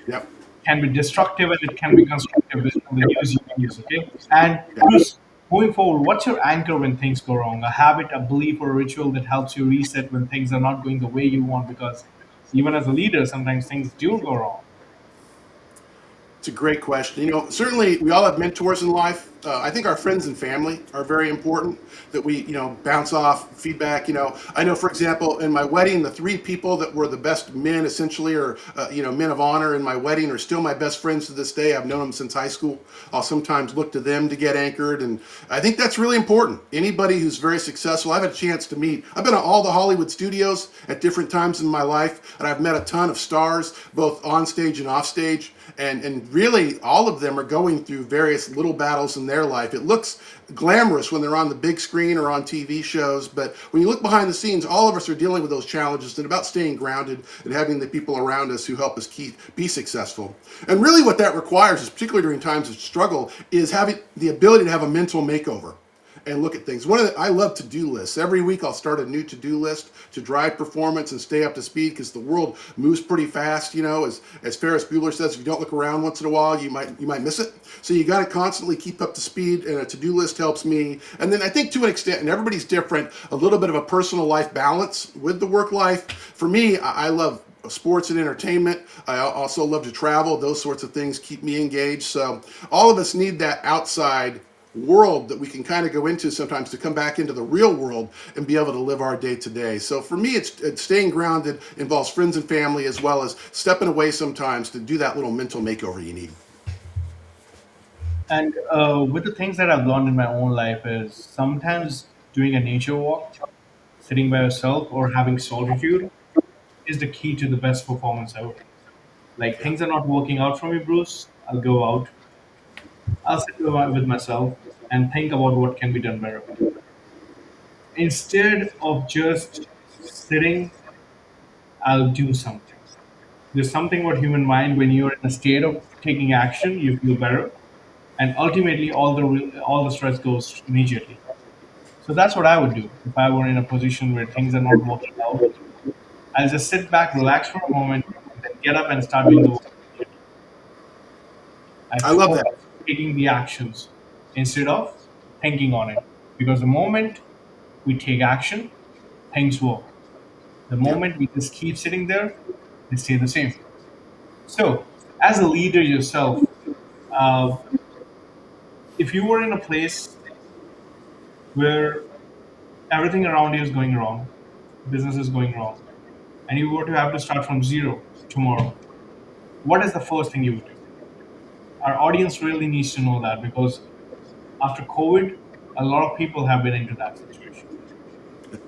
Yep. can be destructive and it can be constructive based on the news you use. Okay, and Yep. Bruce, moving forward, what's your anchor when things go wrong? A habit, a belief, or a ritual that helps you reset when things are not going the way you want? Because even as a leader, sometimes things do go wrong. It's a great question. Certainly we all have mentors in life. I think our friends and family are very important, that we, bounce off feedback. I know, for example, in my wedding, the three people that were the best men, essentially, or, men of honor in my wedding, are still my best friends to this day. I've known them since high school. I'll sometimes look to them to get anchored. And I think that's really important. Anybody who's very successful, I've had a chance to meet. I've been at all the Hollywood studios at different times in my life, and I've met a ton of stars, both on stage and off stage. And really, all of them are going through various little battles in their life. It looks glamorous when they're on the big screen or on TV shows, but when you look behind the scenes, all of us are dealing with those challenges, and about staying grounded and having the people around us who help us be successful. And really what that requires, is particularly during times of struggle, is having the ability to have a mental makeover and look at things. I love to-do lists. Every week I'll start a new to-do list to drive performance and stay up to speed, because the world moves pretty fast. As Ferris Bueller says, if you don't look around once in a while, you might miss it. So you got to constantly keep up to speed, and a to-do list helps me. And then I think, to an extent, and everybody's different, a little bit of a personal life balance with the work life. For me, I love sports and entertainment. I also love to travel. Those sorts of things keep me engaged. So all of us need that outside world that we can kind of go into sometimes to come back into the real world and be able to live our day to day. So for me, it's staying grounded, involves friends and family, as well as stepping away sometimes to do that little mental makeover you need. And with the things that I've learned in my own life is sometimes doing a nature walk, sitting by yourself, or having solitude is the key to the best performance ever. Like Yeah. things are not working out for me, Bruce. I'll go out. I'll sit with myself and think about what can be done better. Instead of just sitting, I'll do something. There's something about human mind when you're in a state of taking action, you feel better, and ultimately all the stress goes immediately. So that's what I would do if I were in a position where things are not working out. I'll just sit back, relax for a moment, and then get up and start doing the work immediately. I I love that. focus on taking the actions instead of thinking on it. Because the moment we take action, things work. The Yep. moment we just keep sitting there, they stay the same. So, as a leader yourself, uh, if you were in a place where everything around you is going wrong, business is going wrong, and you were to have to start from zero tomorrow, what is the first thing you would do? Our audience really needs to know that because after COVID, a lot of people have been into that situation.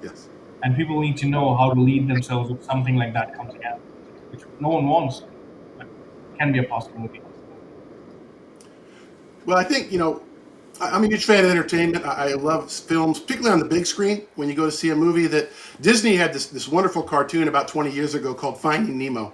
Yes. And people need to know how to lead themselves if something like that comes again, which no one wants, but can be a possibility. Well, I think, I'm a huge fan of entertainment. I love films, particularly on the big screen. When you go to see a movie, that Disney had this wonderful cartoon about 20 years ago called Finding Nemo.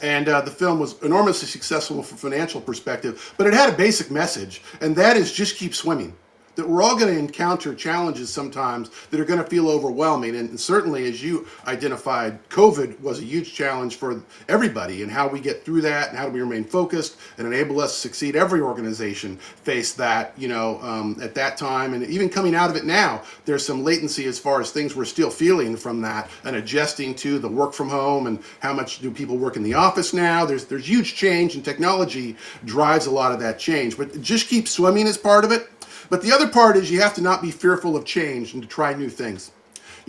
And the film was enormously successful from a financial perspective, but it had a basic message, and that is just keep swimming. That we're all going to encounter challenges sometimes that are going to feel overwhelming. And certainly, as you identified, COVID was a huge challenge for everybody, and how we get through that and how do we remain focused and enable us to succeed. Every organization faced that, at that time. And even coming out of it now, there's some latency as far as things we're still feeling from that and adjusting to the work from home and how much do people work in the office now. There's huge change, and technology drives a lot of that change. But just keep swimming is part of it. But the other part is you have to not be fearful of change and to try new things.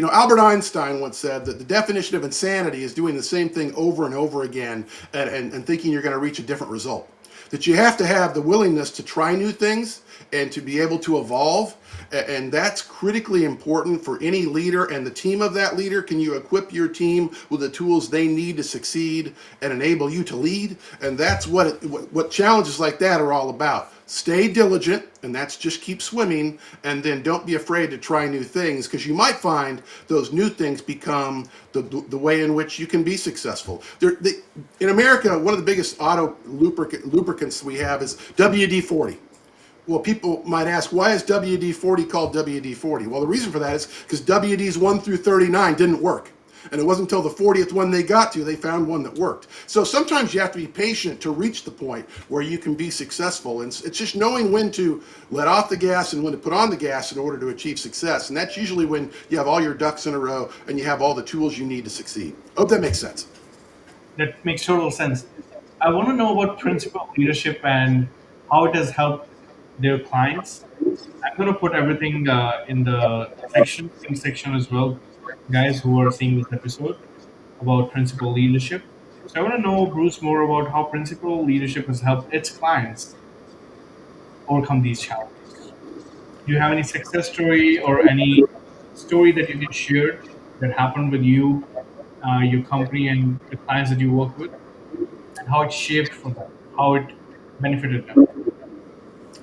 Albert Einstein once said that the definition of insanity is doing the same thing over and over again and thinking you're going to reach a different result. That you have to have the willingness to try new things and to be able to evolve. And that's critically important for any leader and the team of that leader. Can you equip your team with the tools they need to succeed and enable you to lead? And that's what challenges like that are all about. Stay diligent, and that's just keep swimming, and then don't be afraid to try new things, because you might find those new things become the way in which you can be successful. In America, one of the biggest auto lubricants we have is WD-40. Well, people might ask, why is WD-40 called WD-40? Well, the reason for that is because WDs 1 through 39 didn't work. And it wasn't until the 40th one they got to, they found one that worked. So sometimes you have to be patient to reach the point where you can be successful. And it's just knowing when to let off the gas and when to put on the gas in order to achieve success. And that's usually when you have all your ducks in a row and you have all the tools you need to succeed. Hope that makes sense. That makes total sense. I want to know about principal leadership and how it has helped their clients. I'm going to put everything in the same section as well, guys who are seeing this episode about principal leadership. So I want to know, Bruce, more about how principal leadership has helped its clients overcome these challenges. Do you have any success story or any story that you can share that happened with you, your company, and the clients that you work with, and how it shaped for them, how it benefited them?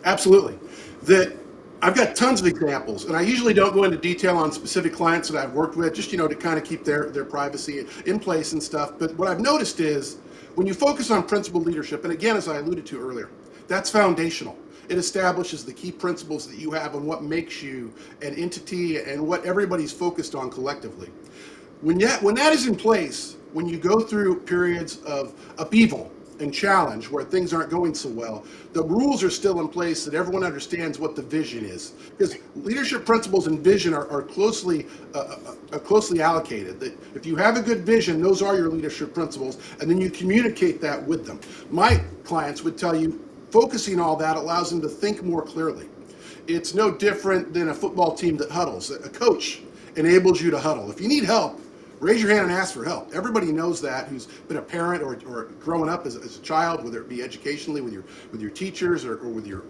Absolutely. That I've got tons of examples, and I usually don't go into detail on specific clients that I've worked with, just to kind of keep their privacy in place and stuff. But what I've noticed is when you focus on principal leadership, and again, as I alluded to earlier, that's foundational. It establishes the key principles that you have and what makes you an entity and what everybody's focused on collectively. When that is in place, when you go through periods of upheaval and challenge where things aren't going so well, the rules are still in place that everyone understands what the vision is. Because leadership principles and vision are closely allocated. That if you have a good vision, those are your leadership principles, and then you communicate that with them. My clients would tell you, focusing all that allows them to think more clearly. It's no different than a football team that huddles. A coach enables you to huddle. If you need help, raise your hand and ask for help. Everybody knows that who's been a parent or growing up as a child, whether it be educationally with your teachers or with your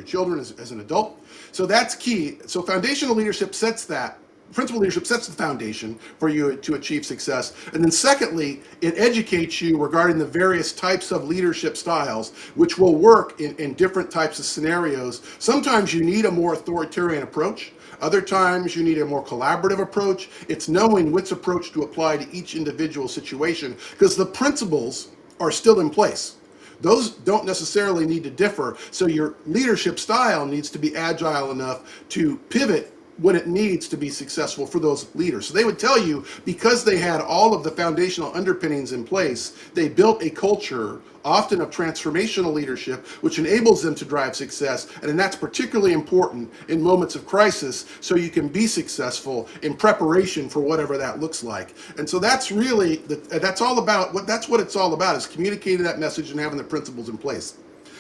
children as an adult. So that's key. So foundational leadership sets that. principal leadership sets the foundation for you to achieve success. And then secondly, it educates you regarding the various types of leadership styles, which will work in different types of scenarios. Sometimes you need a more authoritarian approach. Other times you need a more collaborative approach. It's knowing which approach to apply to each individual situation, because the principles are still in place. Those don't necessarily need to differ. So your leadership style needs to be agile enough to pivot when it needs to be successful for those leaders. So they would tell you, because they had all of the foundational underpinnings in place, they built a culture, often of transformational leadership, which enables them to drive success. And that's particularly important in moments of crisis, so you can be successful in preparation for whatever that looks like. And so that's really, that's all about, that's what it's all about, is communicating that message and having the principles in place.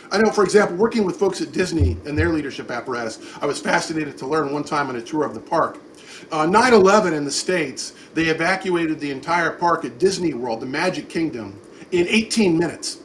I know, for example, working with folks at Disney and their leadership apparatus, I was fascinated to learn one time on a tour of the park. 9/11 in the States, they evacuated the entire park at Disney World, the Magic Kingdom, in 18 minutes.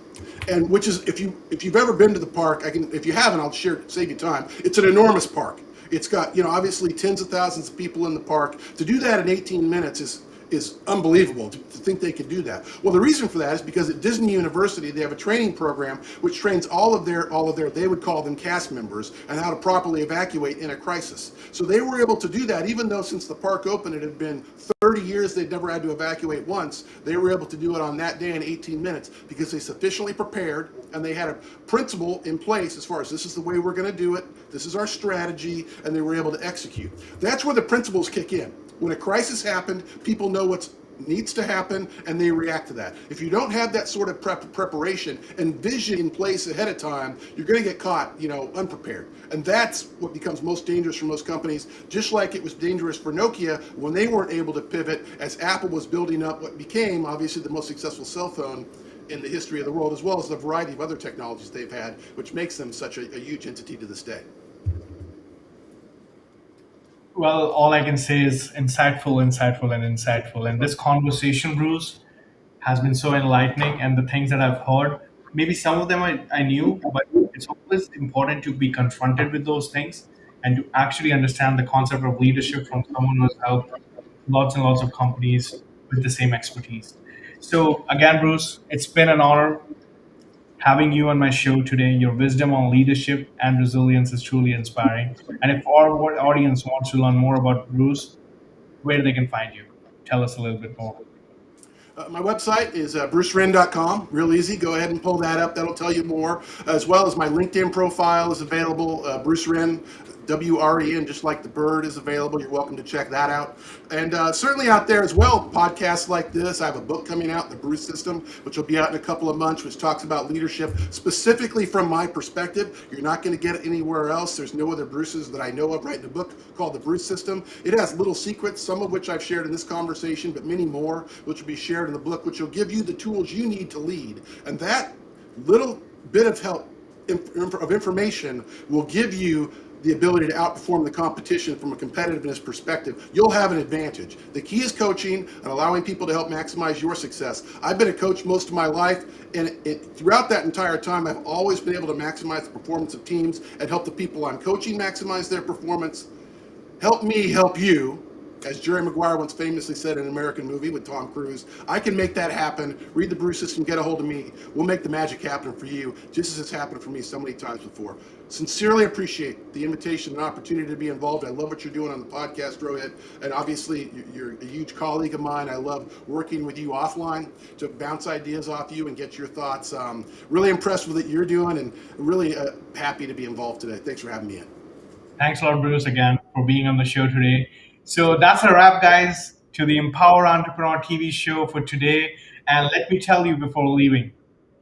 And which is, if you've ever been to the park, if you haven't, I'll save you time. It's an enormous park. It's got, obviously tens of thousands of people in the park. To do that in 18 minutes is unbelievable, to think they could do that. Well, the reason for that is because at Disney University they have a training program which trains all of their, they would call them cast members, and how to properly evacuate in a crisis. So they were able to do that, even though since the park opened it had been 30 years they'd never had to evacuate once. They were able to do it on that day in 18 minutes because they sufficiently prepared, and they had a principle in place as far as, this is the way we're going to do it, this is our strategy, and they were able to execute. That's where the principles kick in. When a crisis happened, people know what needs to happen, and they react to that. If you don't have that sort of preparation and vision in place ahead of time, you're going to get caught, unprepared. And that's what becomes most dangerous for most companies, just like it was dangerous for Nokia when they weren't able to pivot as Apple was building up what became, obviously, the most successful cell phone in the history of the world, as well as the variety of other technologies they've had, which makes them such a huge entity to this day. Well, all I can say is insightful, insightful, and insightful. And this conversation, Bruce, has been so enlightening. And the things that I've heard, maybe some of them I knew, but it's always important to be confronted with those things and to actually understand the concept of leadership from someone who has helped lots and lots of companies with the same expertise. So, again, Bruce, it's been an honor having you on my show today. Your wisdom on leadership and resilience is truly inspiring. And if our audience wants to learn more about Bruce, where they can find you, tell us a little bit more. My website is brucewren.com. Real easy. Go ahead and pull that up. That'll tell you more. As well as my LinkedIn profile is available. Bruce Wren, WREN, just like the bird, is available. You're welcome to check that out. And certainly out there as well, podcasts like this. I have a book coming out, The Bruce System, which will be out in a couple of months, which talks about leadership specifically from my perspective. You're not going to get it anywhere else. There's no other Bruces that I know of writing a book called The Bruce System. It has little secrets, some of which I've shared in this conversation, but many more, which will be shared in the book, which will give you the tools you need to lead. And that little bit of help, of information, will give you the ability to outperform the competition from a competitiveness perspective. You'll have an advantage. The key is coaching and allowing people to help maximize your success. I've been a coach most of my life, and throughout that entire time, I've always been able to maximize the performance of teams and help the people I'm coaching maximize their performance. Help me help you. As Jerry Maguire once famously said in an American movie with Tom Cruise, I can make that happen. Read the Bruce System, get a hold of me. We'll make the magic happen for you, just as it's happened for me so many times before. Sincerely appreciate the invitation and opportunity to be involved. I love what you're doing on the podcast, Rohit. And obviously, you're a huge colleague of mine. I love working with you offline to bounce ideas off you and get your thoughts. Really impressed with what you're doing, and really happy to be involved today. Thanks for having me in. Thanks a lot, Bruce, again for being on the show today. So that's a wrap, guys, to the Empower Entrepreneur TV show for today. And let me tell you before leaving,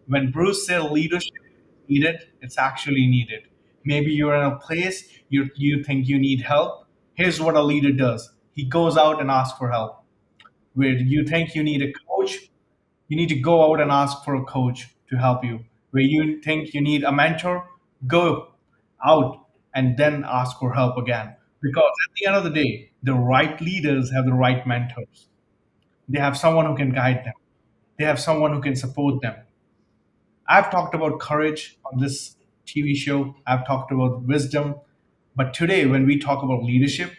when Bruce said leadership is needed, it's actually needed. Maybe you're in a place you think you need help. Here's what a leader does. He goes out and asks for help. Where you think you need a coach, you need to go out and ask for a coach to help you. Where you think you need a mentor, go out and then ask for help again. Because at the end of the day, the right leaders have the right mentors. They have someone who can guide them, they have someone who can support them. I've talked about courage on this TV show, I've talked about wisdom. But today, when we talk about leadership,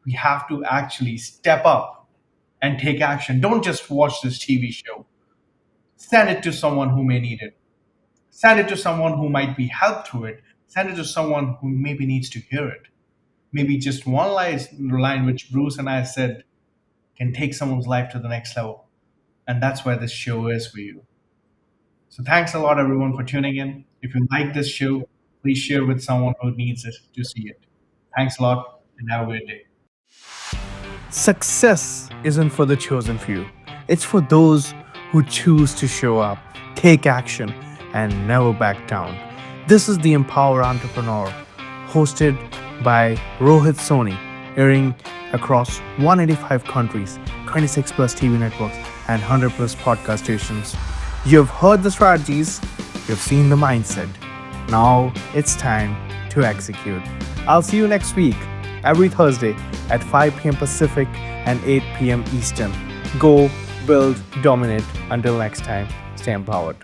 We have to actually step up and take action. Don't just watch this TV show. Send it to someone who may need it. Send it to someone who might be helped through it. Send it to someone who maybe needs to hear it. Maybe just one line which Bruce and I said can take someone's life to the next level. And that's where this show is for you. So thanks a lot, everyone, for tuning in. If you like this show, please share with someone who needs it to see it. Thanks a lot, and have a great day. Success isn't for the chosen few. It's for those who choose to show up, take action, and never back down. This is the Empower Entrepreneur, hosted by Rohit Soni, airing across 185 countries, 26 plus TV networks, and 100 plus podcast stations. You've heard the strategies, you've seen the mindset. Now it's time to execute. I'll see you next week, every Thursday at 5 p.m. Pacific and 8 p.m. Eastern. Go, build, dominate. Until next time, stay empowered.